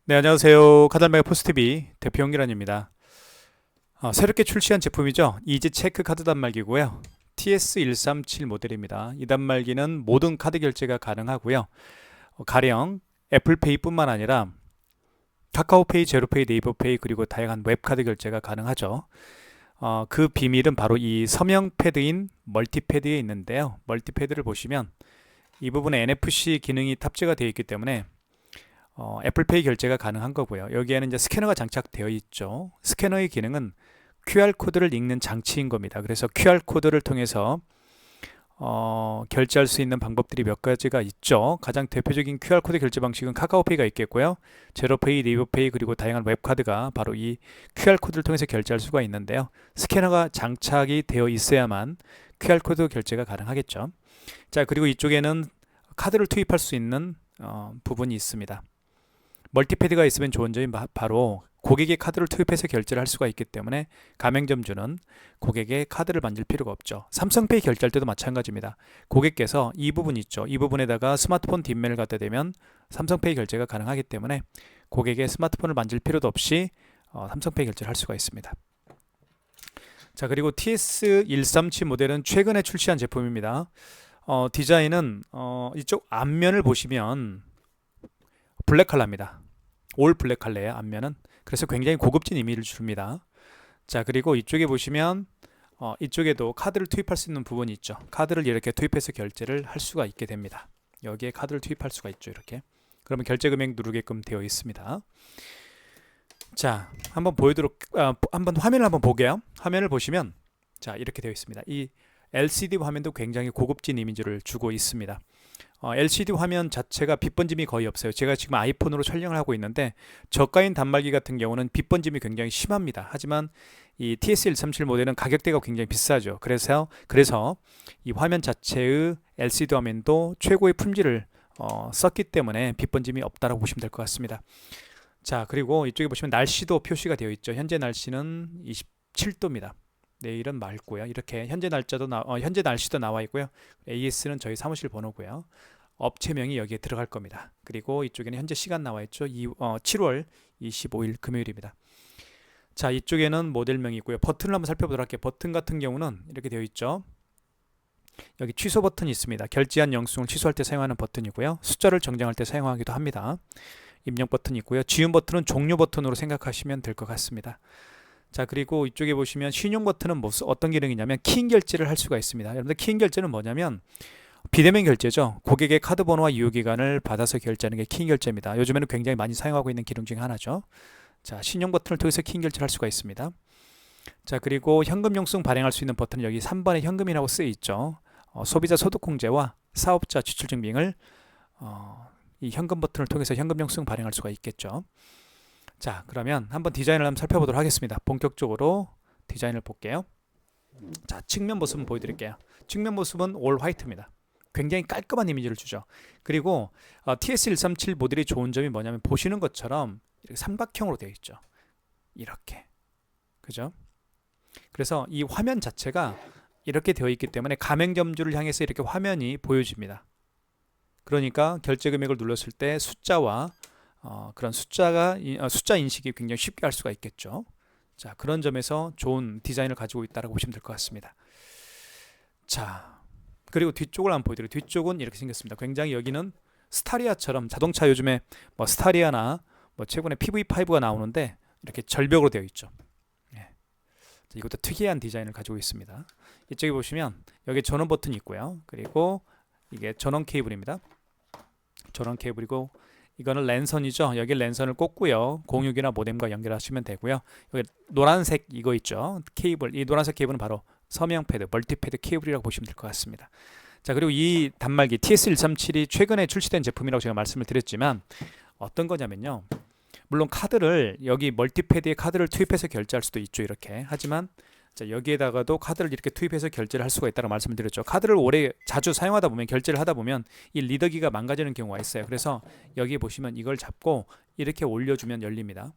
네, 안녕하세요. 카달메가 포스TV 대표 홍기란입니다. 새롭게 출시한 제품이죠. 이지 체크 카드 단말기고요. TS137 모델입니다. 이 단말기는 모든 카드 결제가 가능하고요. 가령 애플페이뿐만 아니라 카카오페이, 제로페이, 네이버페이 그리고 다양한 웹카드 결제가 가능하죠. 그 비밀은 바로 이 서명 패드인 멀티패드에 있는데요. 멀티패드를 보시면 이 부분에 NFC 기능이 탑재가 되어 있기 때문에 애플페이 결제가 가능한 거고요. 여기에는 이제 스캐너가 장착되어 있죠. 스캐너의 기능은 QR코드를 읽는 장치인 겁니다. 그래서 QR코드를 통해서 결제할 수 있는 방법들이 몇 가지가 있죠. 가장 대표적인 QR코드 결제 방식은 카카오페이가 있겠고요. 제로페이, 네이버페이 그리고 다양한 웹카드가 바로 이 QR코드를 통해서 결제할 수가 있는데요. 스캐너가 장착이 되어 있어야만 QR코드 결제가 가능하겠죠. 자, 그리고 이쪽에는 카드를 투입할 수 있는 부분이 있습니다. 멀티패드가 있으면 좋은 점이 바로 고객의 카드를 투입해서 결제를 할 수가 있기 때문에 가맹점주는 고객의 카드를 만질 필요가 없죠. 삼성페이 결제할 때도 마찬가지입니다. 고객께서 이 부분 있죠. 이 부분에다가 스마트폰 뒷면을 갖다 대면 삼성페이 결제가 가능하기 때문에 고객의 스마트폰을 만질 필요도 없이 삼성페이 결제를 할 수가 있습니다. 자, 그리고 TS137 모델은 최근에 출시한 제품입니다. 디자인은 이쪽 앞면을 보시면 블랙 컬러입니다. 올 블랙 컬러의 앞면은. 그래서 굉장히 고급진 이미지를 줍니다. 자, 그리고 이쪽에 보시면 이쪽에도 카드를 투입할 수 있는 부분이 있죠. 카드를 이렇게 투입해서 결제를 할 수가 있게 됩니다. 여기에 카드를 투입할 수가 있죠. 이렇게. 그러면 결제 금액 누르게끔 되어 있습니다. 자, 한번 한번 화면을 한번 보게요. 화면을 보시면 자, 이렇게 되어 있습니다. 이 LCD 화면도 굉장히 고급진 이미지를 주고 있습니다. LCD 화면 자체가 빛 번짐이 거의 없어요. 제가 지금 아이폰으로 촬영을 하고 있는데 저가인 단말기 같은 경우는 빛 번짐이 굉장히 심합니다. 하지만 이 TS137 모델은 가격대가 굉장히 비싸죠. 그래서 이 화면 자체의 LCD 화면도 최고의 품질을 썼기 때문에 빛 번짐이 없다라고 보시면 될 것 같습니다. 자, 그리고 이쪽에 보시면 날씨도 표시가 되어 있죠. 현재 날씨는 27도입니다. 내일은 맑고요. 이렇게 현재 현재 날씨도 나와 있고요. AS는 저희 사무실 번호고요. 업체명이 여기에 들어갈 겁니다. 그리고 이쪽에는 현재 시간 나와 있죠. 7월 25일 금요일입니다. 자, 이쪽에는 모델명이 있고요. 버튼을 한번 살펴보도록 할게요. 버튼 같은 경우는 이렇게 되어 있죠. 여기 취소 버튼이 있습니다. 결제한 영수증을 취소할 때 사용하는 버튼이고요. 숫자를 정정할 때 사용하기도 합니다. 입력 버튼이 있고요. 지운 버튼은 종료 버튼으로 생각하시면 될 것 같습니다. 자, 그리고 이쪽에 보시면 신용 버튼은 어떤 기능이냐면 키인 결제를 할 수가 있습니다. 여러분들 키인 결제는 뭐냐면 비대면 결제죠. 고객의 카드 번호와 유효기간을 받아서 결제하는 게 키인 결제입니다. 요즘에는 굉장히 많이 사용하고 있는 기능 중에 하나죠. 자, 신용 버튼을 통해서 키인 결제를 할 수가 있습니다. 자, 그리고 현금 영수증 발행할 수 있는 버튼은 여기 3번에 현금이라고 쓰여 있죠. 소비자 소득공제와 사업자 지출증명을 이 현금 버튼을 통해서 현금 영수증 발행할 수가 있겠죠. 자, 그러면 한번 디자인을 한번 살펴보도록 하겠습니다. 본격적으로 디자인을 볼게요. 자, 측면 모습은 보여드릴게요. 측면 모습은 올 화이트입니다. 굉장히 깔끔한 이미지를 주죠. 그리고 TS137 모델이 좋은 점이 뭐냐면 보시는 것처럼 이렇게 삼각형으로 되어 있죠. 이렇게. 그죠? 그래서 이 화면 자체가 이렇게 되어 있기 때문에 가맹점주를 향해서 이렇게 화면이 보여집니다. 그러니까 결제 금액을 눌렀을 때 숫자와 그런 숫자 인식이 굉장히 쉽게 할 수가 있겠죠. 자, 그런 점에서 좋은 디자인을 가지고 있다고 보시면 될 것 같습니다. 자, 그리고 뒤쪽을 한번 보여드려요. 뒤쪽은 이렇게 생겼습니다. 굉장히 여기는 스타리아처럼 자동차 요즘에 뭐 스타리아나 뭐 최근에 PV5가 나오는데 이렇게 절벽으로 되어 있죠. 예. 자, 이것도 특이한 디자인을 가지고 있습니다. 이쪽에 보시면 여기 전원 버튼이 있고요. 그리고 이게 전원 케이블입니다. 전원 케이블이고 이거는 랜선이죠. 여기 랜선을 꽂고요. 06이나 모뎀과 연결하시면 되고요. 여기 노란색 이거 있죠. 케이블. 이 노란색 케이블은 바로 서명 패드, 멀티패드 케이블이라고 보시면 될 것 같습니다. 자, 그리고 이 단말기 TS137이 최근에 출시된 제품이라고 제가 말씀을 드렸지만 어떤 거냐면요. 물론 카드를 여기 멀티패드에 카드를 투입해서 결제할 수도 있죠. 이렇게. 하지만 자, 여기에다가도 카드를 이렇게 투입해서 결제를 할 수가 있다고 말씀을 드렸죠. 카드를 자주 사용하다 보면 결제를 하다 보면 이 리더기가 망가지는 경우가 있어요. 그래서 여기 보시면 이걸 잡고 이렇게 올려주면 열립니다.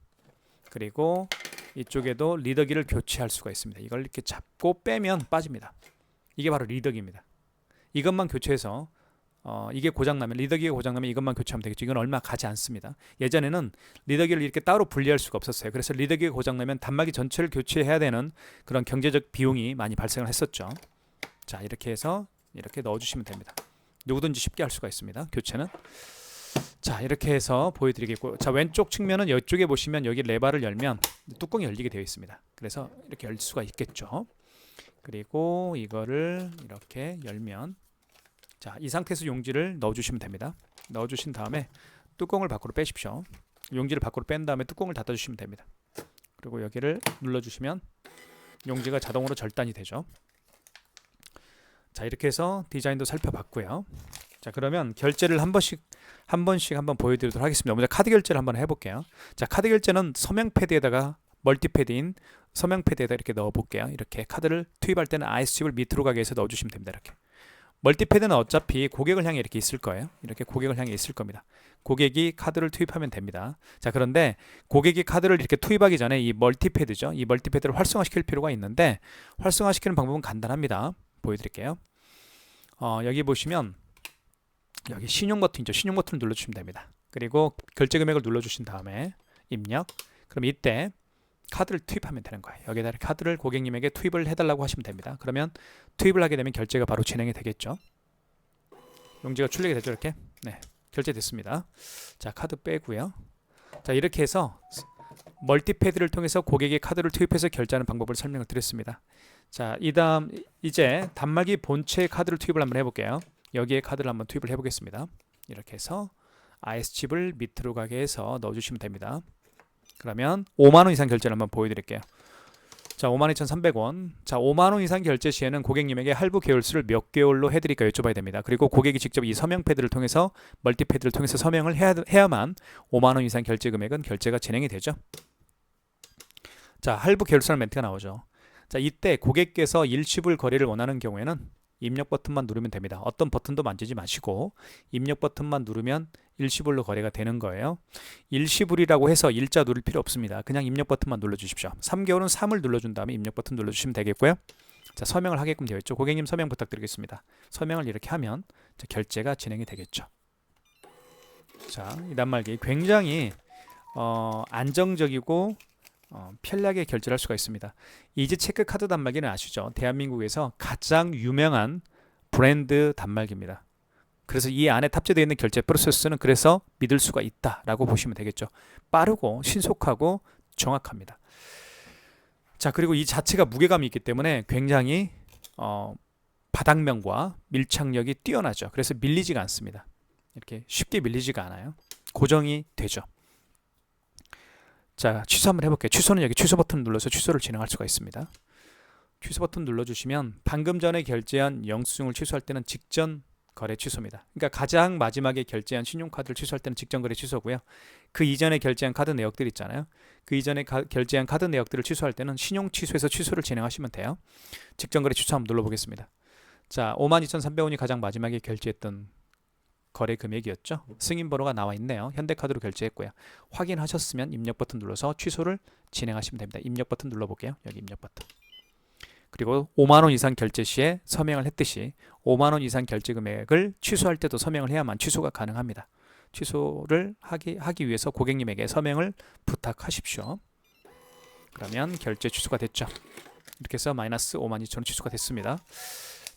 그리고 이쪽에도 리더기를 교체할 수가 있습니다. 이걸 이렇게 잡고 빼면 빠집니다. 이게 바로 리더기입니다. 이것만 교체해서 이게 고장나면 리더기가 고장나면 이것만 교체하면 되겠죠. 이건 얼마 가지 않습니다. 예전에는 리더기를 이렇게 따로 분리할 수가 없었어요. 그래서 리더기가 고장나면 단말기 전체를 교체해야 되는 그런 경제적 비용이 많이 발생을 했었죠. 자, 이렇게 해서 이렇게 넣어주시면 됩니다. 누구든지 쉽게 할 수가 있습니다. 교체는. 자, 이렇게 해서 보여드리겠고, 자, 왼쪽 측면은 이쪽에 보시면 여기 레바를 열면 뚜껑이 열리게 되어 있습니다. 그래서 이렇게 열 수가 있겠죠. 그리고 이거를 이렇게 열면, 자, 이 상태에서 용지를 넣어주시면 됩니다. 넣어주신 다음에 뚜껑을 밖으로 빼십시오. 용지를 밖으로 뺀 다음에 뚜껑을 닫아주시면 됩니다. 그리고 여기를 눌러주시면 용지가 자동으로 절단이 되죠. 자, 이렇게 해서 디자인도 살펴봤고요. 자, 그러면 결제를 한 번씩 한번 보여드리도록 하겠습니다. 먼저 카드 결제를 한번 해볼게요. 자, 카드 결제는 서명 패드에다가 멀티패드인 서명 패드에다 이렇게 넣어볼게요. 이렇게 카드를 투입할 때는 IS칩을 밑으로 가게 해서 넣어주시면 됩니다. 이렇게. 멀티패드는 어차피 고객을 향해 이렇게 있을 거예요. 이렇게 고객을 향해 있을 겁니다. 고객이 카드를 투입하면 됩니다. 자, 그런데 고객이 카드를 이렇게 투입하기 전에 이 멀티패드죠. 이 멀티패드를 활성화시킬 필요가 있는데 활성화시키는 방법은 간단합니다. 보여드릴게요. 여기 보시면 여기 신용 버튼이죠. 신용 버튼을 눌러주시면 됩니다. 그리고 결제 금액을 눌러주신 다음에 입력. 그럼 이때 카드를 투입하면 되는 거예요. 여기다 카드를 고객님에게 투입을 해달라고 하시면 됩니다. 그러면 투입을 하게 되면 결제가 바로 진행이 되겠죠. 용지가 출력이 되죠. 이렇게. 네, 결제됐습니다. 자, 카드 빼고요. 자, 이렇게 해서 멀티패드를 통해서 고객의 카드를 투입해서 결제하는 방법을 설명을 드렸습니다. 자, 이다음 이제 단말기 본체 카드를 투입을 한번 해볼게요. 여기에 카드를 한번 투입을 해보겠습니다. 이렇게 해서 IS칩을 밑으로 가게 해서 넣어주시면 됩니다. 그러면 5만원 이상 결제를 한번 보여드릴게요. 자, 52,300원. 자, 5만원 이상 결제 시에는 고객님에게 할부 계열수를 몇 개월로 해드릴까 여쭤봐야 됩니다. 그리고 고객이 직접 이 서명 패드를 통해서 멀티패드를 통해서 서명을 해야만 5만원 이상 결제 금액은 결제가 진행이 되죠. 자, 할부 계열수라는 멘트가 나오죠. 자, 이때 고객께서 일시불 거래를 원하는 경우에는 입력 버튼만 누르면 됩니다. 어떤 버튼도 만지지 마시고 입력 버튼만 누르면 일시불로 거래가 되는 거예요. 일시불이라고 해서 일자 누를 필요 없습니다. 그냥 입력 버튼만 눌러주십시오. 3개월은 3을 눌러준 다음에 입력 버튼 눌러주시면 되겠고요. 자, 서명을 하게끔 되어 있죠. 고객님 서명 부탁드리겠습니다. 서명을 이렇게 하면 결제가 진행이 되겠죠. 자, 이 단말기 굉장히 안정적이고 편리하게 결제를 할 수가 있습니다. 이지체크 카드 단말기는 아시죠? 대한민국에서 가장 유명한 브랜드 단말기입니다. 그래서 이 안에 탑재되어 있는 결제 프로세스는 그래서 믿을 수가 있다라고 보시면 되겠죠. 빠르고 신속하고 정확합니다. 자, 그리고 이 자체가 무게감이 있기 때문에 굉장히 바닥면과 밀착력이 뛰어나죠. 그래서 밀리지가 않습니다. 이렇게 쉽게 밀리지가 않아요. 고정이 되죠. 자, 취소 한번 해볼게요. 취소는 여기 취소 버튼 눌러서 취소를 진행할 수가 있습니다. 취소 버튼 눌러주시면 방금 전에 결제한 영수증을 취소할 때는 직전 거래 취소입니다. 그러니까 가장 마지막에 결제한 신용카드를 취소할 때는 직전 거래 취소고요. 그 이전에 결제한 카드 내역들 있잖아요. 그 이전에 결제한 카드 내역들을 취소할 때는 신용 취소해서 취소를 진행하시면 돼요. 직전 거래 취소 한번 눌러보겠습니다. 자, 52,300원이 가장 마지막에 결제했던 거래 금액이었죠. 승인 번호가 나와 있네요. 현대카드로 결제했고요. 확인하셨으면 입력 버튼 눌러서 취소를 진행하시면 됩니다. 입력 버튼 눌러볼게요. 여기 입력 버튼. 그리고 5만원 이상 결제 시에 서명을 했듯이 5만원 이상 결제 금액을 취소할 때도 서명을 해야만 취소가 가능합니다. 취소를 하기 위해서 고객님에게 서명을 부탁하십시오. 그러면 결제 취소가 됐죠. 이렇게 해서 마이너스 52,000원 취소가 됐습니다.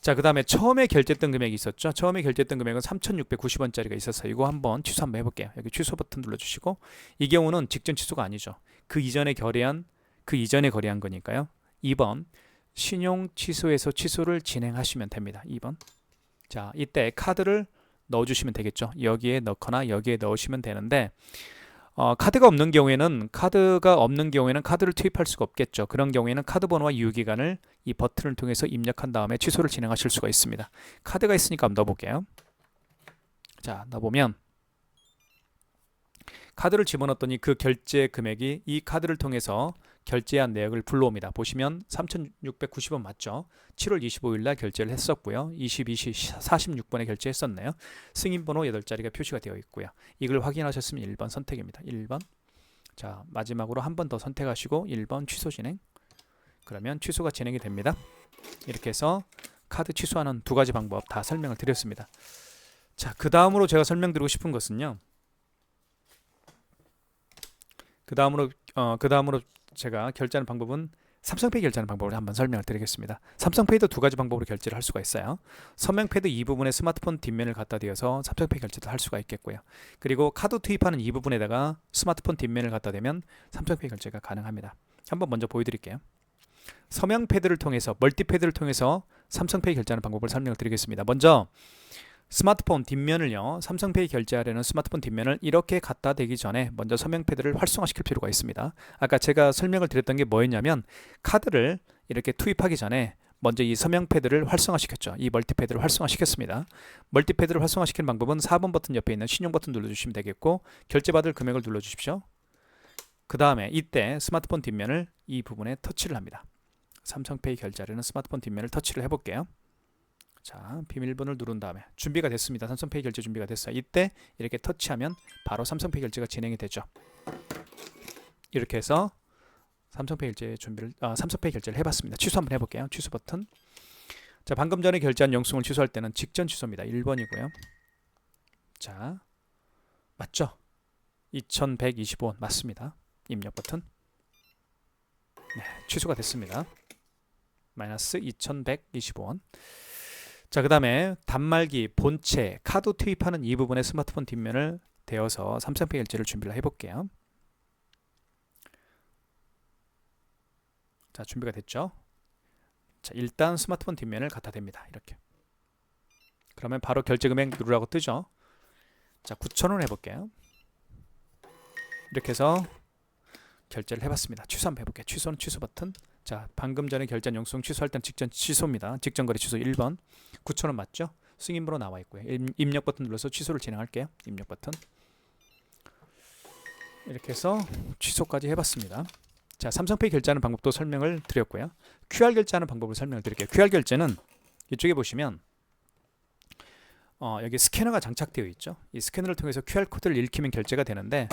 자, 그 다음에 처음에 결제했던 금액이 있었죠. 처음에 결제했던 금액은 3,690원짜리가 있어서 이거 한번 취소 한번 해볼게요. 여기 취소 버튼 눌러주시고, 이 경우는 직전 취소가 아니죠. 그 이전에 거래한 거니까요. 2번 신용 취소에서 취소를 진행하시면 됩니다. 2번. 자, 이때 카드를 넣어주시면 되겠죠. 여기에 넣거나 여기에 넣으시면 되는데 카드가 없는 경우에는 카드를 투입할 수가 없겠죠. 그런 경우에는 카드 번호와 유효기간을 이 버튼을 통해서 입력한 다음에 취소를 진행하실 수가 있습니다. 카드가 있으니까 한번 넣어볼게요. 자, 넣어보면 카드를 집어넣었더니 그 결제 금액이 이 카드를 통해서 결제한 내역을 불러옵니다. 보시면 3,690원 맞죠? 7월 25일 날 결제를 했었고요. 22시 46분에 결제했었네요. 승인번호 8자리가 표시가 되어 있고요. 이걸 확인하셨으면 1번 선택입니다. 1번. 자, 마지막으로 한 번 더 선택하시고 1번 취소 진행. 그러면 취소가 진행이 됩니다. 이렇게 해서 카드 취소하는 두 가지 방법 다 설명을 드렸습니다. 자, 그 다음으로 제가 설명드리고 싶은 것은요. 그 다음으로 제가 결제하는 방법은 삼성페이 결제하는 방법을 한번 설명을 드리겠습니다. 삼성페이도 두 가지 방법으로 결제를 할 수가 있어요. 서명패드 이 부분에 스마트폰 뒷면을 갖다 대어서 삼성페이 결제도 할 수가 있겠고요. 그리고 카드 투입하는 이 부분에다가 스마트폰 뒷면을 갖다 대면 삼성페이 결제가 가능합니다. 한번 먼저 보여드릴게요. 서명패드를 통해서 멀티패드를 통해서 삼성페이 결제하는 방법을 설명을 드리겠습니다. 먼저 스마트폰 뒷면을요, 삼성페이 결제하려는 스마트폰 뒷면을 이렇게 갖다 대기 전에 먼저 서명패드를 활성화시킬 필요가 있습니다. 아까 제가 설명을 드렸던 게 뭐였냐면 카드를 이렇게 투입하기 전에 먼저 이 서명패드를 활성화시켰죠. 이 멀티패드를 활성화시켰습니다. 멀티패드를 활성화시키는 방법은 4번 버튼 옆에 있는 신용 버튼 눌러주시면 되겠고, 결제받을 금액을 눌러주십시오. 그 다음에 이때 스마트폰 뒷면을 이 부분에 터치를 합니다. 삼성페이 결제하려는 스마트폰 뒷면을 터치를 해볼게요. 자, 비밀번호를 누른 다음에 준비가 됐습니다. 삼성페이 결제 준비가 됐어요. 이때 이렇게 터치하면 바로 삼성페이 결제가 진행이 되죠. 이렇게 해서 삼성페이 결제를 해봤습니다. 취소 한번 해볼게요. 취소 버튼. 자, 방금 전에 결제한 영수증을 취소할 때는 직전 취소입니다. 1번이고요. 자, 맞죠? 2125원 맞습니다. 입력 버튼. 네, 취소가 됐습니다. 마이너스 2125원. 자, 그 다음에 단말기, 본체, 카드 투입하는 이 부분에 스마트폰 뒷면을 대어서 삼성페이 결제를 준비를 해볼게요. 자, 준비가 됐죠? 자, 일단 스마트폰 뒷면을 갖다 댑니다. 이렇게. 그러면 바로 결제 금액 누르라고 뜨죠? 자, 9,000원 해볼게요. 이렇게 해서 결제를 해봤습니다. 취소 한번 해볼게요. 취소는 취소 버튼. 자, 방금 전에 결제한 영수증 취소할 때는 직전 취소입니다. 직전 거래 취소 1번. 9,000원 맞죠? 승인번호 나와 있고요. 입력 버튼 눌러서 취소를 진행할게요. 입력 버튼. 이렇게 해서 취소까지 해봤습니다. 자, 삼성페이 결제하는 방법도 설명을 드렸고요. QR 결제하는 방법을 설명을 드릴게요. QR 결제는 이쪽에 보시면 여기 스캐너가 장착되어 있죠. 이 스캐너를 통해서 QR코드를 읽히면 결제가 되는데,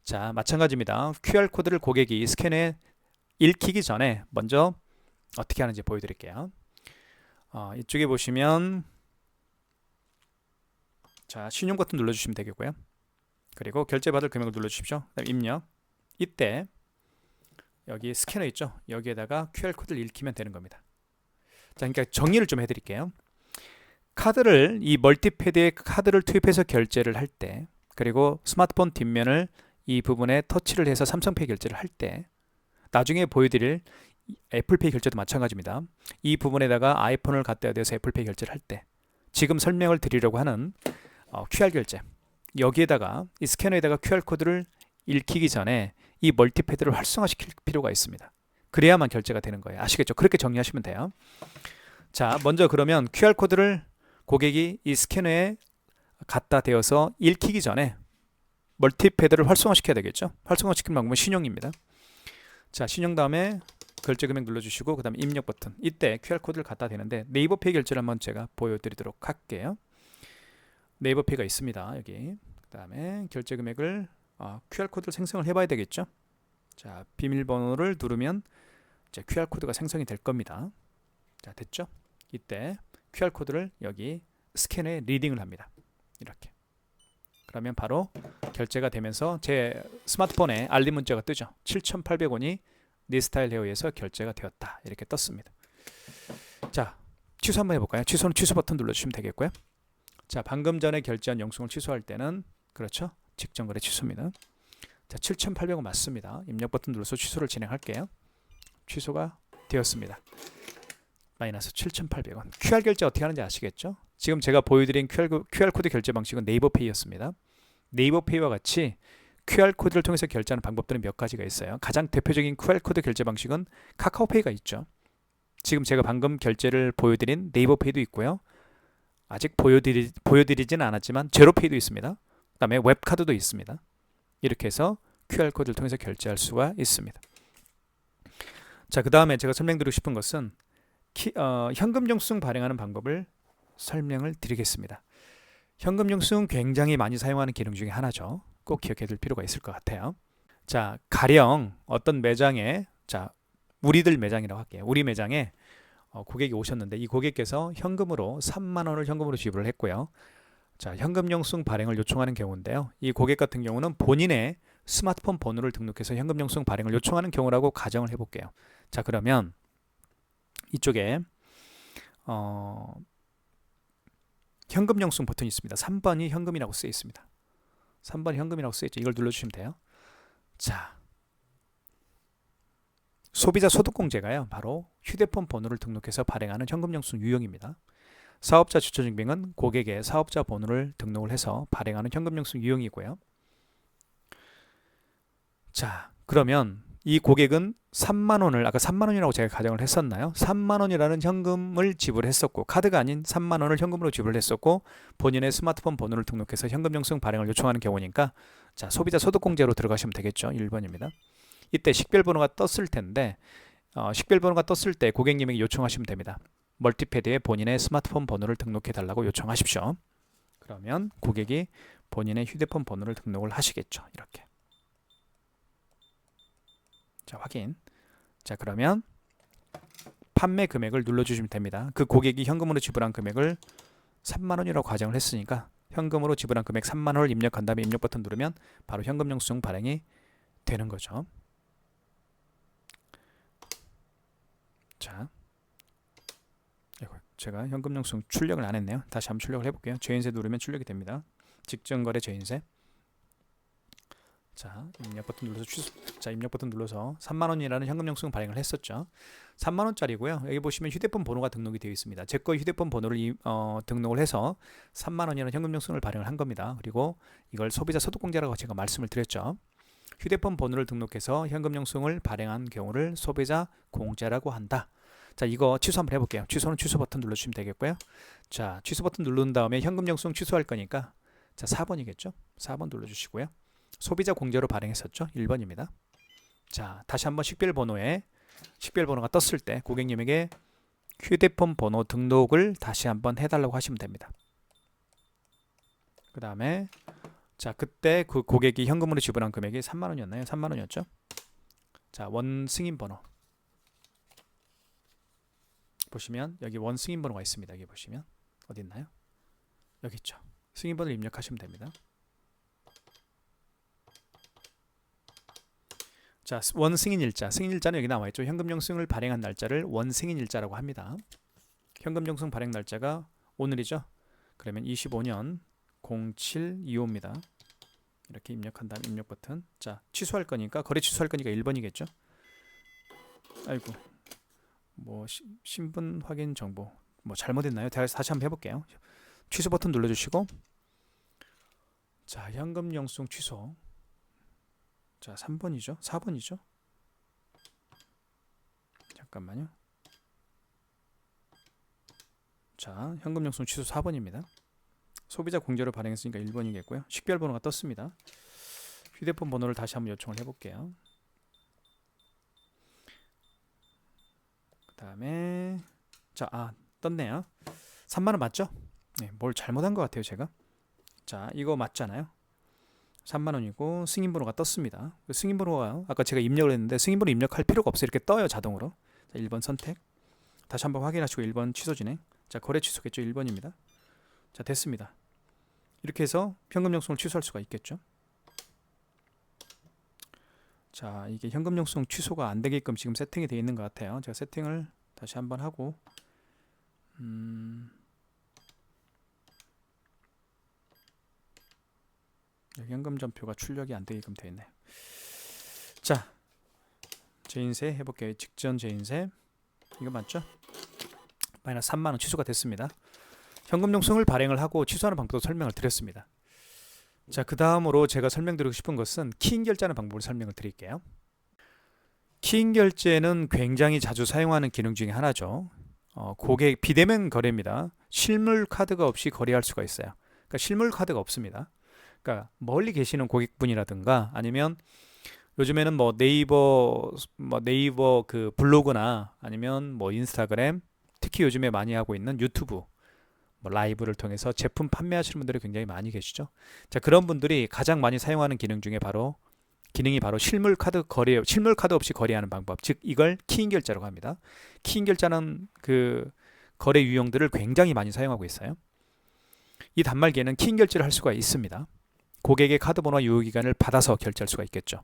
자, 마찬가지입니다. QR코드를 고객이 스캔에 읽히기 전에 먼저 어떻게 하는지 보여드릴게요. 이쪽에 보시면 자, 신용 버튼 눌러주시면 되겠고요. 그리고 결제받을 금액을 눌러주십시오. 그다음 입력. 이때 여기 스캐너 있죠. 여기에다가 QR코드를 읽히면 되는 겁니다. 자, 그러니까 정리를 좀 해드릴게요. 카드를 이 멀티패드에 카드를 투입해서 결제를 할 때, 그리고 스마트폰 뒷면을 이 부분에 터치를 해서 삼성페이 결제를 할 때, 나중에 보여드릴 애플페이 결제도 마찬가지입니다. 이 부분에다가 아이폰을 갖다 대서 애플페이 결제를 할 때, 지금 설명을 드리려고 하는 QR 결제, 여기에다가 이 스캐너에다가 QR코드를 읽히기 전에 이 멀티패드를 활성화시킬 필요가 있습니다. 그래야만 결제가 되는 거예요. 아시겠죠? 그렇게 정리하시면 돼요. 자, 먼저 그러면 QR코드를 고객이 이 스캐너에 갖다 대어서 읽히기 전에 멀티패드를 활성화시켜야 되겠죠? 활성화시키는 방법은 신용입니다. 자, 신용 다음에 결제 금액 눌러주시고 그 다음에 입력 버튼. 이때 QR코드를 갖다 대는데 네이버페이 결제를 한번 제가 보여드리도록 할게요. 네이버페이가 있습니다. 여기. 그 다음에 결제 금액을 QR코드를 생성을 해봐야 되겠죠? 자, 비밀번호를 누르면 이제 QR코드가 생성이 될 겁니다. 자, 됐죠? 이때 QR코드를 여기 스캔에 리딩을 합니다. 이렇게. 그러면 바로 결제가 되면서 제 스마트폰에 알림 문자가 뜨죠. 7,800원이 니스타일 헤어에서 결제가 되었다. 이렇게 떴습니다. 자, 취소 한번 해볼까요? 취소는 취소 버튼 눌러주시면 되겠고요. 자, 방금 전에 결제한 영수증을 취소할 때는 그렇죠? 직전 거래 취소입니다. 자, 7,800원 맞습니다. 입력 버튼 눌러서 취소를 진행할게요. 취소가 되었습니다. 마이너스 7,800원. QR 결제 어떻게 하는지 아시겠죠? 지금 제가 보여드린 QR코드 결제 방식은 네이버페이였습니다. 네이버페이와 같이 QR코드를 통해서 결제하는 방법들은 몇 가지가 있어요. 가장 대표적인 QR코드 결제 방식은 카카오페이가 있죠. 지금 제가 방금 결제를 보여드린 네이버페이도 있고요. 아직 보여드리진 않았지만 제로페이도 있습니다. 그 다음에 웹카드도 있습니다. 이렇게 해서 QR코드를 통해서 결제할 수가 있습니다. 자, 그 다음에 제가 설명드리고 싶은 것은 현금 영수증 발행하는 방법을 설명을 드리겠습니다. 현금 영수증 굉장히 많이 사용하는 기능 중에 하나죠. 꼭 기억해 둘 필요가 있을 것 같아요. 자, 가령 어떤 매장에, 자, 우리들 매장이라고 할게요. 우리 매장에 고객이 오셨는데 이 고객께서 현금으로 3만 원을 현금으로 지불을 했고요. 자, 현금 영수증 발행을 요청하는 경우인데요. 이 고객 같은 경우는 본인의 스마트폰 번호를 등록해서 현금 영수증 발행을 요청하는 경우라고 가정을 해볼게요. 자, 그러면 이쪽에 현금 영수증 버튼이 있습니다. 3번이 현금이라고 쓰여 있습니다. 3번이 현금이라고 쓰여 있죠. 이걸 눌러주시면 돼요. 자, 소비자 소득공제가요, 바로 휴대폰 번호를 등록해서 발행하는 현금 영수증 유형입니다. 사업자 주초증빙은 고객의 사업자 번호를 등록을 해서 발행하는 현금 영수증 유형이고요. 자, 그러면 이 고객은 3만 원을 아까 3만 원이라고 제가 가정을 했었나요? 3만 원이라는 현금을 지불했었고, 카드가 아닌 3만 원을 현금으로 지불했었고, 본인의 스마트폰 번호를 등록해서 현금 영수증 발행을 요청하는 경우니까, 자, 소비자 소득공제로 들어가시면 되겠죠. 1번입니다. 이때 식별번호가 떴을 텐데, 식별번호가 떴을 때 고객님에게 요청하시면 됩니다. 멀티패드에 본인의 스마트폰 번호를 등록해 달라고 요청하십시오. 그러면 고객이 본인의 휴대폰 번호를 등록을 하시겠죠. 이렇게. 자, 확인. 자, 그러면 판매 금액을 눌러주시면 됩니다. 그 고객이 현금으로 지불한 금액을 3만 원이라고 가정을 했으니까 현금으로 지불한 금액 3만 원을 입력한 다음에 입력 버튼 누르면 바로 현금 영수증 발행이 되는 거죠. 자, 제가 현금 영수증 출력을 안 했네요. 다시 한번 출력을 해볼게요. 죄인세 누르면 출력이 됩니다. 직전거래 죄인세. 자, 입력 버튼 눌러서 취소. 자, 입력 버튼 눌러서 3만 원이라는 현금 영수증 발행을 했었죠. 3만 원짜리고요. 여기 보시면 휴대폰 번호가 등록이 되어 있습니다. 제 거 휴대폰 번호를 등록을 해서 3만 원이라는 현금 영수증을 발행을 한 겁니다. 그리고 이걸 소비자 소득공제라고 제가 말씀을 드렸죠. 휴대폰 번호를 등록해서 현금 영수증을 발행한 경우를 소비자 공제라고 한다. 자, 이거 취소 한번 해볼게요. 취소는 취소 버튼 눌러주시면 되겠고요. 자, 취소 버튼 누른 다음에 현금 영수증 취소할 거니까, 자, 4번이겠죠. 4번 눌러주시고요. 소비자 공제로 발행했었죠. 1번입니다. 자, 다시 한번 식별번호가 떴을 때 고객님에게 휴대폰 번호 등록을 다시 한번 해달라고 하시면 됩니다. 그 다음에 자, 그때 그 고객이 현금으로 지불한 금액이 3만 원이었나요? 3만 원이었죠. 자, 원 승인 번호 보시면 여기 원 승인 번호가 있습니다. 여기 보시면 어디 있나요? 여기 있죠. 승인 번호를 입력하시면 됩니다. 자, 원 승인일자. 승인일자는 여기 나와 있죠. 현금 영수증을 발행한 날짜를 원 승인일자라고 합니다. 현금 영수증 발행 날짜가 오늘이죠. 그러면 25년 0725입니다. 이렇게 입력한 다음 입력 버튼. 자, 취소할 거니까, 거래 취소할 거니까 1번이겠죠. 아이고, 뭐 신분 확인 정보 뭐 잘못했나요? 다시 한번 해볼게요. 취소 버튼 눌러주시고, 자, 현금 영수증 취소. 자, 3번이죠? 4번이죠? 잠깐만요. 자, 현금 영수증 취소 4번입니다. 소비자 공제로 발행했으니까 1번이겠고요. 식별번호가 떴습니다. 휴대폰 번호를 다시 한번 요청을 해볼게요. 그 다음에 자, 떴네요. 3만원 맞죠? 네, 뭘 잘못한 것 같아요 제가. 자, 이거 맞잖아요. 3만원이고 승인번호가 떴습니다. 승인번호가 아까 제가 입력을 했는데 승인번호 입력할 필요가 없어요. 이렇게 떠요 자동으로. 자, 1번 선택. 다시 한번 확인하시고 1번 취소 진행. 자, 거래 취소겠죠. 1번입니다. 자, 됐습니다. 이렇게 해서 현금 영수증을 취소할 수가 있겠죠. 자, 이게 현금 영수증 취소가 안 되게끔 지금 세팅이 되어 있는 것 같아요. 제가 세팅을 다시 한번 하고 여기 현금 전표가 출력이 안 되게끔 되어 있네요. 자, 재인세 해볼게요. 직전 재인세 이거 맞죠? 마이너스 3만원 취소가 됐습니다. 현금 영수증을 발행을 하고 취소하는 방법도 설명을 드렸습니다. 자, 그 다음으로 제가 설명드리고 싶은 것은 키인 결제하는 방법을 설명을 드릴게요. 키인 결제는 굉장히 자주 사용하는 기능 중에 하나죠. 고객 비대면 거래입니다. 실물 카드가 없이 거래할 수가 있어요. 그러니까 실물 카드가 없습니다. 그러니까 멀리 계시는 고객분이라든가 아니면 요즘에는 뭐 네이버 그 블로그나 아니면 뭐 인스타그램, 특히 요즘에 많이 하고 있는 유튜브 뭐 라이브를 통해서 제품 판매하시는 분들이 굉장히 많이 계시죠. 자, 그런 분들이 가장 많이 사용하는 기능 중에 기능이 바로 실물 카드 없이 거래하는 방법, 즉 이걸 키인 결제라고 합니다. 키인 결제는 그 거래 유형들을 굉장히 많이 사용하고 있어요. 이 단말기에는 키 결제를 할 수가 있습니다. 고객의 카드 번호와 유효기간을 받아서 결제할 수가 있겠죠.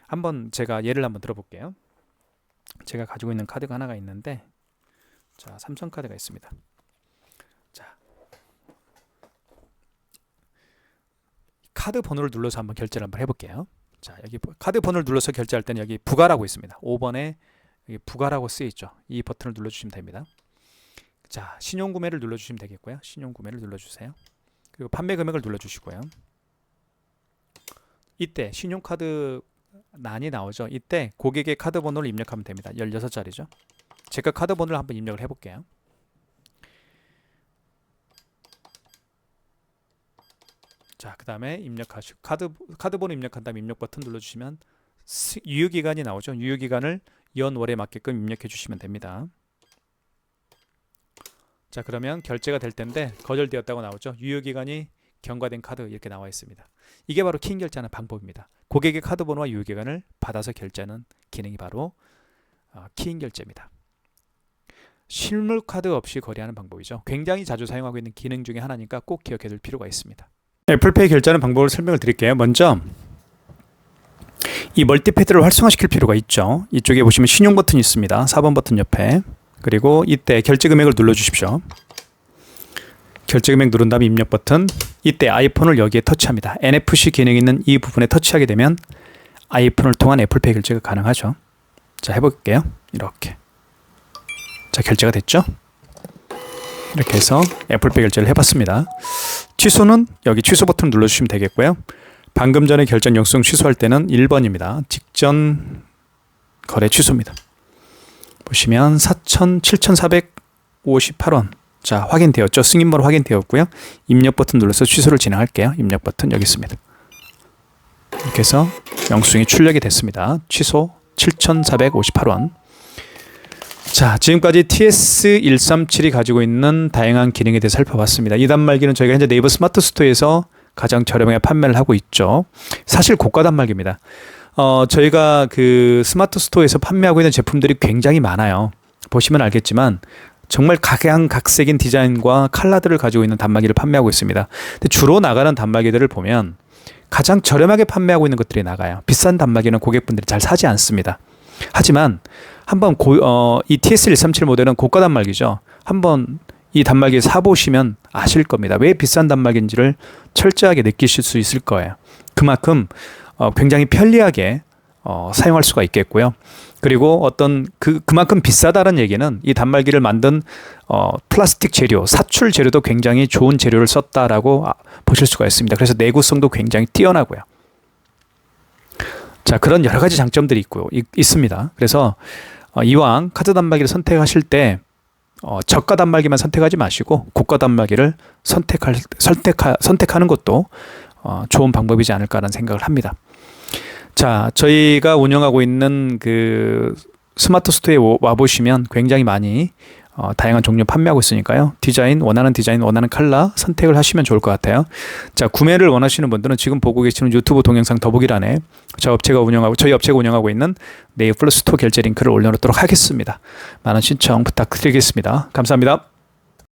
한번 제가 예를 한번 들어볼게요. 제가 가지고 있는 카드가 하나가 있는데, 자, 삼성카드가 있습니다. 자, 카드 번호를 눌러서 한번 결제를 한번 해볼게요. 자, 여기 카드 번호를 눌러서 결제할 때는 여기 부가라고 있습니다. 5번에 여기 부가라고 쓰여 있죠. 이 버튼을 눌러주시면 됩니다. 자, 신용구매를 눌러주시면 되겠고요. 신용구매를 눌러주세요. 그리고 판매 금액을 눌러주시고요. 이때 신용카드 난이 나오죠. 이때 고객의 카드 번호를 입력하면 됩니다. 16자리죠. 제가 카드 번호를 한번 입력을 해볼게요. 자, 그 다음에 입력하시고 카드 번호 입력한 다음에 입력 버튼 눌러주시면 유효기간이 나오죠. 유효기간을 연월에 맞게끔 입력해 주시면 됩니다. 자, 그러면 결제가 될 텐데 거절되었다고 나오죠. 유효기간이 경과된 카드 이렇게 나와 있습니다. 이게 바로 키인 결제하는 방법입니다. 고객의 카드 번호와 유효기간을 받아서 결제하는 기능이 바로 키인 결제입니다. 실물 카드 없이 거래하는 방법이죠. 굉장히 자주 사용하고 있는 기능 중에 하나니까 꼭 기억해 둘 필요가 있습니다. 애플페이 결제하는 방법을 설명을 드릴게요. 먼저 이 멀티패드를 활성화시킬 필요가 있죠. 이쪽에 보시면 신용 버튼이 있습니다. 4번 버튼 옆에. 그리고 이때 결제 금액을 눌러 주십시오. 결제 금액 누른 다음에 입력 버튼. 이때 아이폰을 여기에 터치합니다. NFC 기능이 있는 이 부분에 터치하게 되면 아이폰을 통한 애플페이 결제가 가능하죠. 자, 해볼게요. 이렇게. 자, 결제가 됐죠? 이렇게 해서 애플페이 결제를 해봤습니다. 취소는 여기 취소 버튼 눌러주시면 되겠고요. 방금 전에 결제 영수증 취소할 때는 1번입니다. 직전 거래 취소입니다. 보시면 7,458원. 자, 확인되었죠? 승인번호 확인되었고요. 입력 버튼 눌러서 취소를 진행할게요. 입력 버튼 여기 있습니다. 이렇게 해서 영수증이 출력이 됐습니다. 취소 7,458원. 자, 지금까지 TS137이 가지고 있는 다양한 기능에 대해서 살펴봤습니다. 이 단말기는 저희가 현재 네이버 스마트 스토어에서 가장 저렴하게 판매를 하고 있죠. 사실 고가 단말기입니다. 저희가 그 스마트 스토어에서 판매하고 있는 제품들이 굉장히 많아요. 보시면 알겠지만 정말 각양각색인 디자인과 컬러들을 가지고 있는 단말기를 판매하고 있습니다. 근데 주로 나가는 단말기들을 보면 가장 저렴하게 판매하고 있는 것들이 나가요. 비싼 단말기는 고객분들이 잘 사지 않습니다. 하지만 한번 이 TS137 모델은 고가 단말기죠. 한번 이 단말기 사보시면 아실 겁니다. 왜 비싼 단말기인지를 철저하게 느끼실 수 있을 거예요. 그만큼 굉장히 편리하게 사용할 수가 있겠고요. 그리고 그만큼 비싸다는 얘기는 이 단말기를 만든 플라스틱 재료, 사출 재료도 굉장히 좋은 재료를 썼다라고 보실 수가 있습니다. 그래서 내구성도 굉장히 뛰어나고요. 자, 그런 여러 가지 장점들이 있습니다. 그래서 이왕 카드 단말기를 선택하실 때 저가 단말기만 선택하지 마시고 고가 단말기를 선택하는 것도 좋은 방법이지 않을까라는 생각을 합니다. 자, 저희가 운영하고 있는 그 스마트 스토어에 와보시면 굉장히 많이 다양한 종류 판매하고 있으니까요. 원하는 디자인, 원하는 컬러 선택을 하시면 좋을 것 같아요. 자, 구매를 원하시는 분들은 지금 보고 계시는 유튜브 동영상 더보기란에 저희 업체가 운영하고 있는 네이버 스토어 결제 링크를 올려놓도록 하겠습니다. 많은 신청 부탁드리겠습니다. 감사합니다.